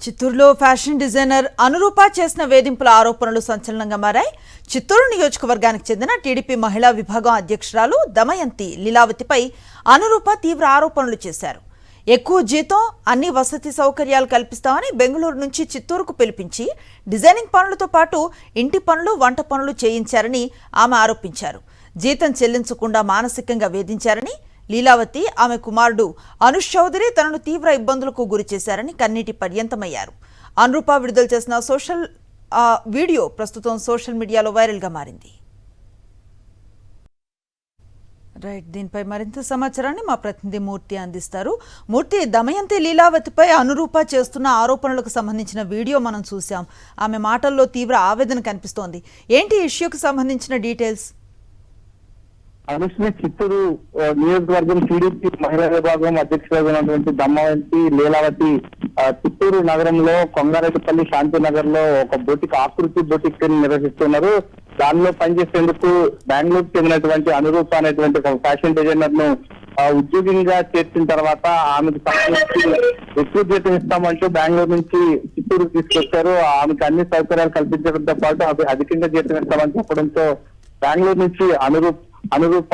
చిత్తూరులో fashion designer అనురూప చేసిన వేధింపుల ఆరోపణలు సంచలనంగా మారాయి. చిత్తూరు నియోజకవర్గానికి చెందిన టీడీపీ మహిళా విభాగం అధ్యక్షురాలు దమయంతి లీలావతిపై అనురూప తీవ్ర ఆరోపణలు చేశారు. ఎక్కువ జీతం, అన్ని వసతి సౌకర్యాలు కల్పిస్తామని బెంగళూరు నుంచి చిత్తూరుకు పిలిపించి డిజైనింగ్ పనులతో పాటు ఇంటి పనులు, వంట పనులు చేయించారని ఆమె ఆరోపించారు. జీతం చెల్లించకుండా మానసికంగా వేధించారని, లీలావతి ఆమె కుమారుడు అనుష్ చౌదరి తనను తీవ్ర ఇబ్బందులకు గురి చేశారని కన్నీటి పర్యంతమయ్యారు. అనురూప విడుదల చేసిన వీడియో ప్రస్తుతం సోషల్ మీడియాలో వైరల్గా మారింది. దీనిపై మరింత సమాచారాన్ని మా ప్రతినిధి మూర్తి అందిస్తారు. మూర్తి, దమయంతి లీలావతిపై అనురూప చేస్తున్న ఆరోపణలకు సంబంధించిన వీడియో మనం చూసాం. ఆమె మాటల్లో తీవ్ర ఆవేదన కనిపిస్తోంది. ఏంటి ఇష్యూకి సంబంధించిన డీటెయిల్స్? అనుష్ని చిత్తూరు నియోజకవర్గం టీడీపీ మహిళా విభాగం అధ్యక్షురాలు ఉన్నటువంటి దమయంతి లీలావతి చిత్తూరు నగరంలో కొంగారెడ్డిపల్లి శాంతినగర్ లో ఒక బొటిక్, ఆకృతి బొటిక్ నిర్వహిస్తున్నారు. దానిలో పనిచేసేందుకు బెంగళూరు చెందినటువంటి అనురూప అనేటువంటి ఒక ఫ్యాషన్ డిజైనర్ ను ఉద్యోగిగా చేర్చిన తర్వాత ఆమెకు ఎక్కువ జీతం ఇస్తామంటూ బెంగళూరు నుంచి చిత్తూరు తీసుకొచ్చారు. ఆమెకు అన్ని సౌకర్యాలు కల్పించడంతో పాటు అధికంగా జీతం ఇస్తామని చెప్పడంతో బెంగళూరు నుంచి అనురూప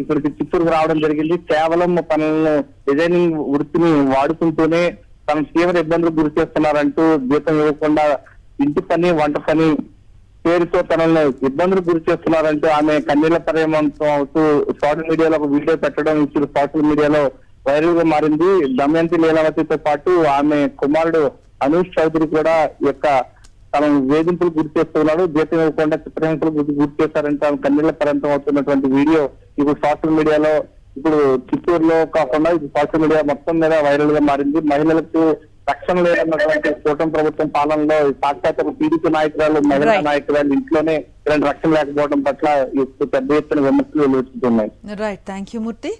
ఇక్కడికి చిత్తూరుకు రావడం జరిగింది. కేవలం పనులను, డిజైనింగ్ వృత్తిని వాడుకుంటూనే తన తీవ్ర ఇబ్బందులు గురి చేస్తున్నారంటూ జీతం ఇవ్వకుండా ఇంటి పని, వంట పని పేరుతో తనను ఇబ్బందులు గురి చేస్తున్నారంటూ ఆమె కన్నీళ్ల పర్యమంతో అవుతూ సోషల్ మీడియాలో ఒక వీడియో పెట్టడం ఇప్పుడు సోషల్ మీడియాలో వైరల్ గా మారింది. దమయంతి లీలావతితో పాటు ఆమె కుమారుడు అనుష్ చౌదరి కూడా తనను వేధింపులు గురి చేస్తున్నాడు. జీతం ఇవ్వకుండా చిత్రహింసలు గురి చేశారంటే ఆమె కన్నీళ్ల పర్యంతం అవుతున్నటువంటి వీడియో ఇప్పుడు సోషల్ మీడియాలో, ఇప్పుడు చిత్తూరులో కాకుండా ఇది సోషల్ మీడియా మొత్తం మీద వైరల్ గా మారింది. మహిళలకు రక్షణ లేదన్నటువంటి కూటమి ప్రభుత్వం పాలనలో సాక్షాత్ టీడీపీ నాయకురాలు, మహిళా నాయకురాలు ఇంట్లోనే ఇలాంటి రక్షణ లేకపోవడం పట్ల పెద్ద ఎత్తున విమర్శలు వెలువడుతున్నాయి. Right, thank you Murthy.